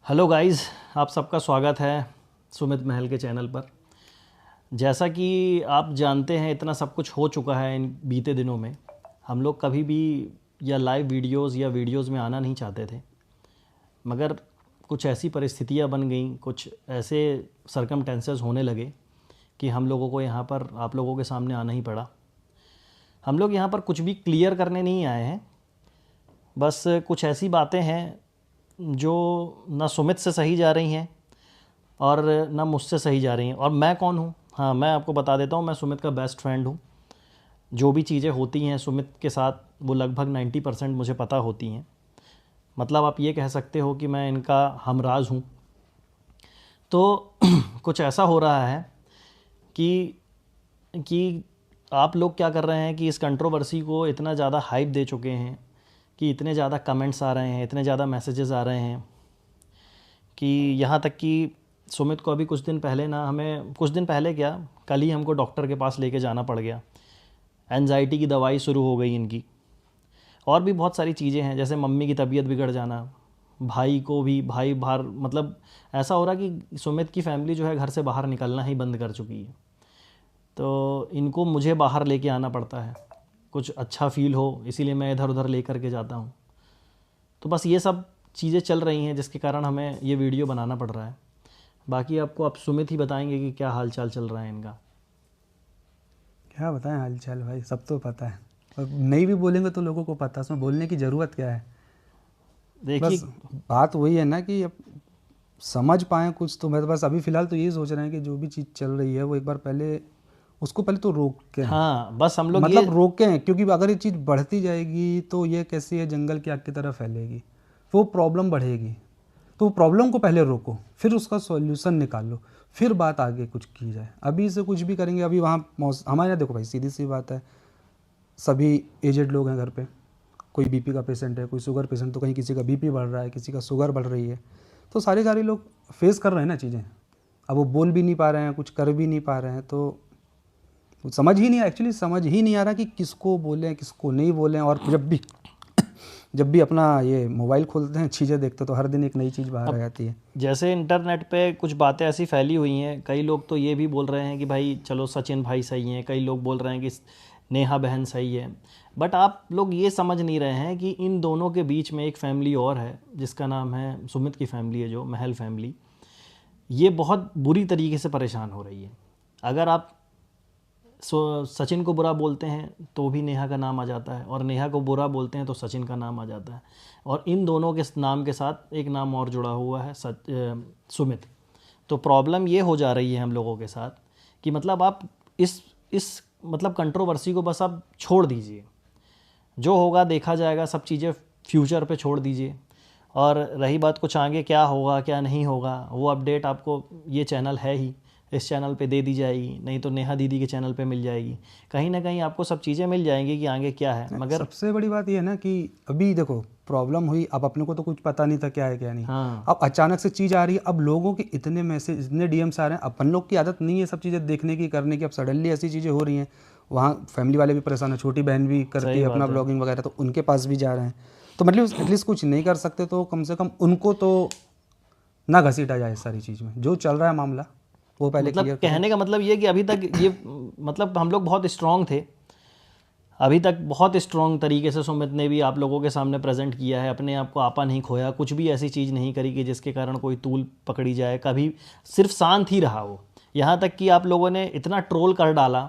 Hello guys, आप सबका स्वागत है सुमित महल के चैनल पर। जैसा कि आप जानते हैं, इतना सब कुछ हो चुका है इन बीते दिनों में। हम लोग कभी भी या लाइव वीडियोस में आना नहीं चाहते थे, मगर कुछ ऐसी परिस्थितियां बन गईं, कुछ ऐसे सरकमटेंसेस होने लगे कि हम लोगों को यहाँ पर आप लोगों के सामने आना ही पड़ा। हम लोग यहाँ पर कुछ भी क्लियर करने नहीं आए हैं, बस कुछ ऐसी बातें हैं जो ना सुमित से सही जा रही हैं और ना मुझसे सही जा रही हैं। और मैं कौन हूँ? हाँ, मैं आपको बता देता हूँ, मैं सुमित का बेस्ट फ्रेंड हूँ। जो भी चीज़ें होती हैं सुमित के साथ, वो लगभग 90% मुझे पता होती हैं। मतलब आप ये कह सकते हो कि मैं इनका हमराज हूँ। तो कुछ ऐसा हो रहा है कि आप लोग क्या कर रहे हैं कि इस कंट्रोवर्सी को इतना ज़्यादा हाइप दे चुके हैं कि इतने ज़्यादा कमेंट्स आ रहे हैं, इतने ज़्यादा मैसेजेस आ रहे हैं कि यहाँ तक कि सुमित को अभी कुछ दिन पहले क्या, कल ही हमको डॉक्टर के पास लेके जाना पड़ गया। एंजाइटी की दवाई शुरू हो गई इनकी। और भी बहुत सारी चीज़ें हैं, जैसे मम्मी की तबीयत बिगड़ जाना, भाई को भी, भाई बाहर, मतलब ऐसा हो रहा कि सुमित की फैमिली जो है घर से बाहर निकलना ही बंद कर चुकी है। तो इनको मुझे बाहर लेके आना पड़ता है, कुछ अच्छा फील हो, इसीलिए मैं इधर उधर ले कर के जाता हूँ। तो बस ये सब चीज़ें चल रही हैं जिसके कारण हमें ये वीडियो बनाना पड़ रहा है। बाकी आपको आप सुमित ही बताएंगे कि क्या हाल चाल चल रहा है इनका। क्या बताएं हाल चाल भाई, सब तो पता है और नहीं भी बोलेंगे तो लोगों को पता है, उसमें बोलने की ज़रूरत क्या है। देखिए, बस बात वही है ना कि अब समझ पाएँ कुछ, तो मैं तो बस अभी फ़िलहाल तो यही सोच रहे हैं कि जो भी चीज़ चल रही है वो एक बार पहले उसको पहले तो रोकें। हाँ, बस हम लोग ये, मतलब रोकें, क्योंकि अगर ये चीज़ बढ़ती जाएगी तो ये कैसी है, जंगल की आग की तरह फैलेगी, वो प्रॉब्लम बढ़ेगी। तो प्रॉब्लम को पहले रोको, फिर उसका सॉल्यूशन निकालो, फिर बात आगे कुछ की जाए। अभी से कुछ भी करेंगे, अभी वहाँ हमारे यहाँ देखो भाई, सीधी सी बात है, सभी एजेड लोग हैं घर पे। कोई बीपी का पेशेंट है, कोई शुगर पेशेंट, तो कहीं किसी का बीपी बढ़ रहा है, किसी का शुगर बढ़ रही है। तो सारे लोग फेस कर रहे हैं ना चीज़ें। अब वो बोल भी नहीं पा रहे हैं, कुछ कर भी नहीं पा रहे हैं, तो समझ ही नहीं, एक्चुअली समझ ही नहीं आ रहा कि किसको बोलें किसको नहीं बोलें। और जब भी अपना ये मोबाइल खोलते हैं, चीज़ें देखते तो हर दिन एक नई चीज़ बाहर आ अब जाती है। जैसे इंटरनेट पे कुछ बातें ऐसी फैली हुई हैं, कई लोग तो ये भी बोल रहे हैं कि भाई चलो सचिन भाई सही हैं, कई लोग बोल रहे हैं कि नेहा बहन सही है। बट आप लोग ये समझ नहीं रहे हैं कि इन दोनों के बीच में एक फैमिली और है जिसका नाम है सुमित की फैमिली है, जो महल फैमिली। ये बहुत बुरी तरीके से परेशान हो रही है। अगर आप सचिन को बुरा बोलते हैं तो भी नेहा का नाम आ जाता है, और नेहा को बुरा बोलते हैं तो सचिन का नाम आ जाता है, और इन दोनों के नाम के साथ एक नाम और जुड़ा हुआ है, सुमित। तो प्रॉब्लम ये हो जा रही है हम लोगों के साथ कि मतलब आप इस मतलब कंट्रोवर्सी को बस आप छोड़ दीजिए। जो होगा देखा जाएगा, सब चीज़ें फ्यूचर पे छोड़ दीजिए। और रही बात कुछ आगे क्या होगा क्या नहीं होगा, वो अपडेट आपको, ये चैनल है ही, इस चैनल पे दे दी जाएगी, नहीं तो नेहा दीदी के चैनल पे मिल जाएगी। कहीं ना कहीं आपको सब चीज़ें मिल जाएंगी कि आगे क्या है। मगर सबसे बड़ी बात ये है ना कि अभी देखो प्रॉब्लम हुई, अब अपने को तो कुछ पता नहीं था क्या है क्या नहीं। हाँ, अब अचानक से चीज़ आ रही है, अब लोगों के इतने मैसेज, इतने डीएम्स आ रहे हैं। अपन लोग की आदत नहीं है सब चीज़ें देखने की, करने की। अब सडनली ऐसी चीज़ें हो रही हैं, वहाँ फैमिली वाले भी परेशान है, छोटी बहन भी करती सही है अपना बात है। ब्लॉगिंग वगैरह, तो उनके पास भी जा रहे हैं। तो मतलब एटलीस्ट कुछ नहीं कर सकते तो कम से कम उनको तो ना घसीटा जाए इस सारी चीज़ में। जो चल रहा है मामला वो पहले मतलब क्लियर करें। कहने का मतलब ये कि अभी तक ये मतलब हम लोग बहुत स्ट्रांग थे, अभी तक बहुत स्ट्रॉन्ग तरीके से सुमित ने भी आप लोगों के सामने प्रेजेंट किया है, अपने आप को आपा नहीं खोया, कुछ भी ऐसी चीज़ नहीं करी कि जिसके कारण कोई तूल पकड़ी जाए। कभी सिर्फ शांत ही रहा वो। यहाँ तक कि आप लोगों ने इतना ट्रोल कर डाला,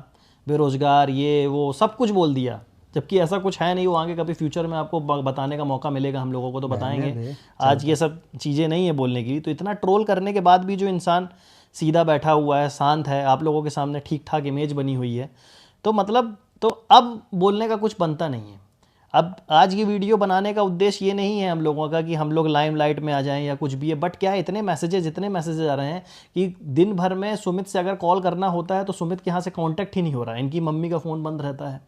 बेरोज़गार, ये वो सब कुछ बोल दिया, जबकि ऐसा कुछ है नहीं। वो आगे कभी फ्यूचर में आपको बताने का मौका मिलेगा हम लोगों को तो रहने बताएंगे। दे, आज ये सब चीज़ें नहीं है बोलने की। तो इतना ट्रोल करने के बाद भी जो इंसान सीधा बैठा हुआ है, शांत है, आप लोगों के सामने ठीक ठाक इमेज बनी हुई है, तो मतलब तो अब बोलने का कुछ बनता नहीं है। अब आज की वीडियो बनाने का उद्देश्य ये नहीं है हम लोगों का कि हम लोग लाइमलाइट में आ जाएं या कुछ भी है। बट क्या है, इतने मैसेजेस आ रहे हैं कि दिन भर में सुमित से अगर कॉल करना होता है तो सुमित के यहाँ से कांटेक्ट ही नहीं हो रहा है। इनकी मम्मी का फ़ोन बंद रहता है,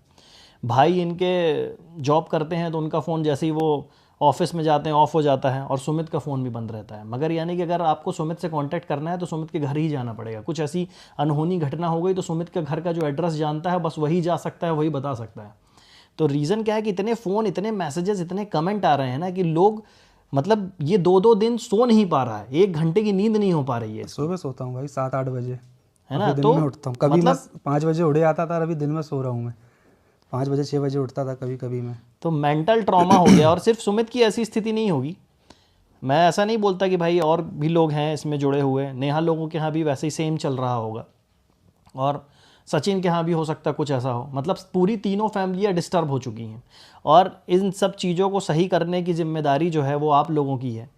भाई इनके जॉब करते हैं तो उनका फ़ोन जैसे ही वो ऑफिस में जाते हैं ऑफ हो जाता है, और सुमित का फ़ोन भी बंद रहता है। मगर यानी कि अगर आपको सुमित से कांटेक्ट करना है तो सुमित के घर ही जाना पड़ेगा। कुछ ऐसी अनहोनी घटना हो गई तो सुमित के घर का जो एड्रेस जानता है बस वही जा सकता है, वही बता सकता है। तो रीज़न क्या है कि इतने फ़ोन, इतने मैसेजेस, इतने कमेंट आ रहे हैं ना कि लोग मतलब ये 2-2 दिन सो नहीं पा रहा है, 1 घंटे की नींद नहीं हो पा रही है इसको, सुबह सोता हूँ भाई 7-8 बजे, है ना। अभी दिन तो में उठता हूँ कभी मतलब मैं 5 बजे उड़े आता था, अभी दिन में सो रहा हूँ मैं 5 बजे 6 बजे उठता था कभी कभी मैं। तो मेंटल ट्रॉमा हो गया। और सिर्फ सुमित की ऐसी स्थिति नहीं होगी, मैं ऐसा नहीं बोलता कि भाई और भी लोग हैं इसमें जुड़े हुए, नेहा लोगों के यहाँ भी वैसे ही सेम चल रहा होगा, और सचिन के यहाँ भी हो सकता है कुछ ऐसा हो। मतलब पूरी तीनों फैमिलियाँ डिस्टर्ब हो चुकी हैं, और इन सब चीज़ों को सही करने की जिम्मेदारी जो है वो आप लोगों की है।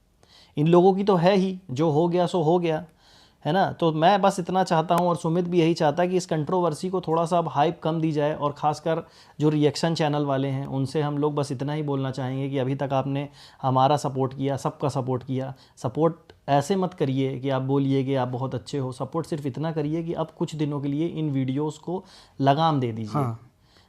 इन लोगों की तो है ही, जो हो गया सो हो गया, है ना। तो मैं बस इतना चाहता हूँ, और सुमित भी यही चाहता है कि इस कंट्रोवर्सी को थोड़ा सा अब हाइप कम दी जाए, और ख़ासकर जो रिएक्शन चैनल वाले हैं उनसे हम लोग बस इतना ही बोलना चाहेंगे कि अभी तक आपने हमारा सपोर्ट किया, सबका सपोर्ट किया, सपोर्ट ऐसे मत करिए कि आप बोलिए कि आप बहुत अच्छे हो। सपोर्ट सिर्फ इतना करिए कि अब कुछ दिनों के लिए इन वीडियोज़ को लगाम दे दीजिए। हाँ,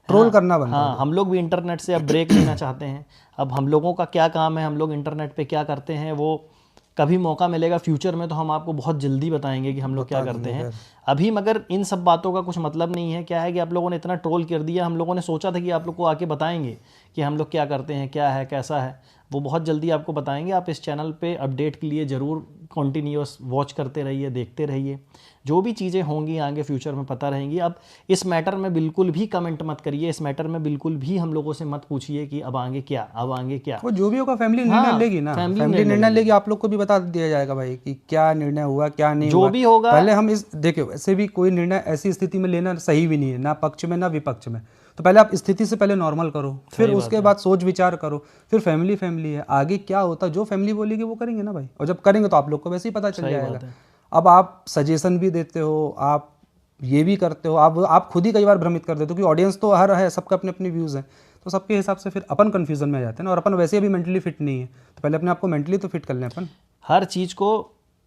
ट्रोल करना बंद कर हाँ, दो। हम लोग भी इंटरनेट से अब ब्रेक लेना चाहते हैं। अब हम लोगों का क्या काम है, हम लोग इंटरनेट पे क्या करते हैं, वो कभी मौका मिलेगा फ्यूचर में तो हम आपको बहुत जल्दी बताएंगे कि हम लोग क्या करते हैं। अभी मगर इन सब बातों का कुछ मतलब नहीं है। क्या है कि आप लोगों ने इतना ट्रोल कर दिया, हम लोगों ने सोचा था कि आप लोग को आके बताएंगे कि हम लोग क्या करते हैं, क्या है, कैसा है, वो बहुत जल्दी आपको बताएंगे। आप इस चैनल पे अपडेट के लिए ज़रूर कंटिन्यूअस वॉच करते रहिए, देखते रहिए, जो भी चीज़ें होंगी आगे फ्यूचर में पता रहेंगी। अब इस मैटर में बिल्कुल भी कमेंट मत करिए, इस मैटर में बिल्कुल भी हम लोगों से मत पूछिए कि अब आगे क्या, अब आगे क्या। वो जो भी होगा फैमिली निर्णय लेगी ना, फैमिली निर्णय लेगी, आप लोग को भी बता दिया जाएगा भाई कि क्या निर्णय हुआ क्या नहीं जो हुआ। भी होगा, पहले हम इस देखिए, वैसे भी कोई निर्णय ऐसी स्थिति में लेना सही भी नहीं है, ना पक्ष में ना विपक्ष में। तो पहले आप स्थिति से पहले नॉर्मल करो, फिर उसके बाद सोच विचार करो, फिर फैमिली फैमिली है, आगे क्या होता जो फैमिली बोलेगी वो करेंगे ना भाई। और जब करेंगे तो आप लोग को वैसे ही पता चल जाएगा। अब आप सजेशन भी देते हो, आप ये भी करते हो, आप खुद ही कई बार भ्रमित कर देते हो, क्योंकि ऑडियंस तो हर है, सबका अपने अपने व्यूज़ हैं, तो सबके हिसाब से फिर अपन कन्फ्यूजन में आ जाते हैं ना। और अपन वैसे भी मेंटली फिट नहीं है, तो पहले अपने आप को मेंटली तो फिट कर लें अपन। हर चीज़ को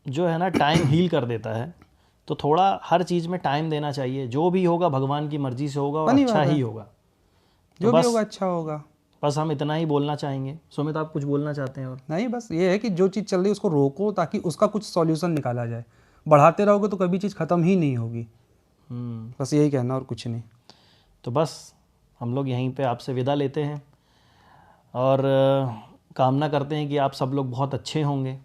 जो है ना टाइम हील कर देता है, तो थोड़ा हर चीज़ में टाइम देना चाहिए। जो भी होगा भगवान की मर्जी से होगा, और अच्छा ही होगा। जो भी होगा अच्छा होगा। बस हम इतना ही बोलना चाहेंगे। सुमित, आप कुछ बोलना चाहते हैं? और नहीं, बस ये है कि जो चीज़ चल रही है उसको रोको, ताकि उसका कुछ सॉल्यूशन निकाला जाए। बढ़ाते रहोगे तो कभी चीज़ ख़त्म ही नहीं होगी। बस यही कहना, और कुछ नहीं। तो बस हम लोग यहीं पे आपसे विदा लेते हैं, और कामना करते हैं कि आप सब लोग बहुत अच्छे होंगे,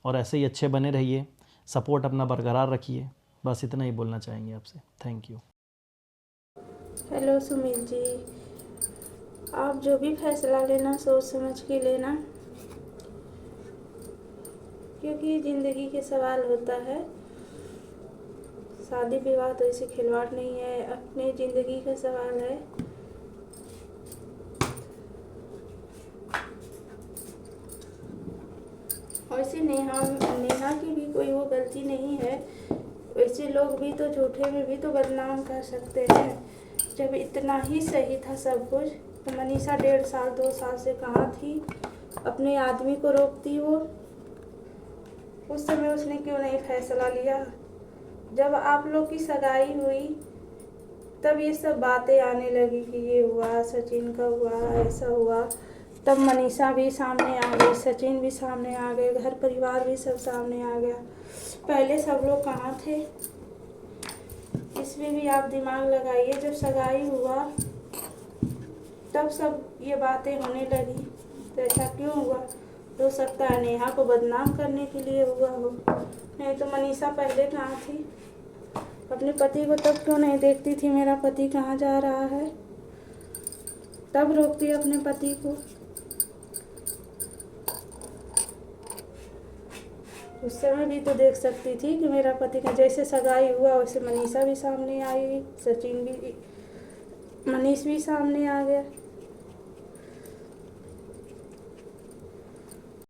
और ऐसे ही अच्छे बने रहिए, सपोर्ट अपना बरकरार रखिए। बस इतना ही बोलना चाहेंगे आपसे। Thank you. Hello Sumit ji, आप जो भी फैसला लेना सोच समझ के लेना, क्योंकि ज़िंदगी के सवाल होता है। शादी विवाह तो ऐसे खिलवाड़ नहीं है, अपने ज़िंदगी का सवाल है। वैसे नेहा की भी कोई वो गलती नहीं है। वैसे लोग भी तो झूठे में भी तो बदनाम कर सकते हैं। जब इतना ही सही था सब कुछ, तो मनीषा 1.5 साल 2 साल से कहाँ थी? अपने आदमी को रोकती वो। उस समय उसने क्यों नहीं फैसला लिया? जब आप लोग की सगाई हुई तब ये सब बातें आने लगी कि ये हुआ, सचिन का हुआ, ऐसा हुआ। तब मनीषा भी सामने आ गई, सचिन भी सामने आ गए, घर परिवार भी सब सामने आ गया। पहले सब लोग कहाँ थे? इसमें भी आप दिमाग लगाइए। जब सगाई हुआ तब सब ये बातें होने लगी, तो ऐसा क्यों हुआ? हो सकता है नेहा को बदनाम करने के लिए हुआ हो, नहीं तो मनीषा पहले कहाँ थी? अपने पति को तब क्यों नहीं देखती थी मेरा पति कहाँ जा रहा है? तब रोकती अपने पति को। उस समय भी तो देख सकती थी कि मेरा पति का जैसे सगाई हुआ वैसे मनीषा भी सामने आई, सचिन भी, मनीष भी सामने आ गया।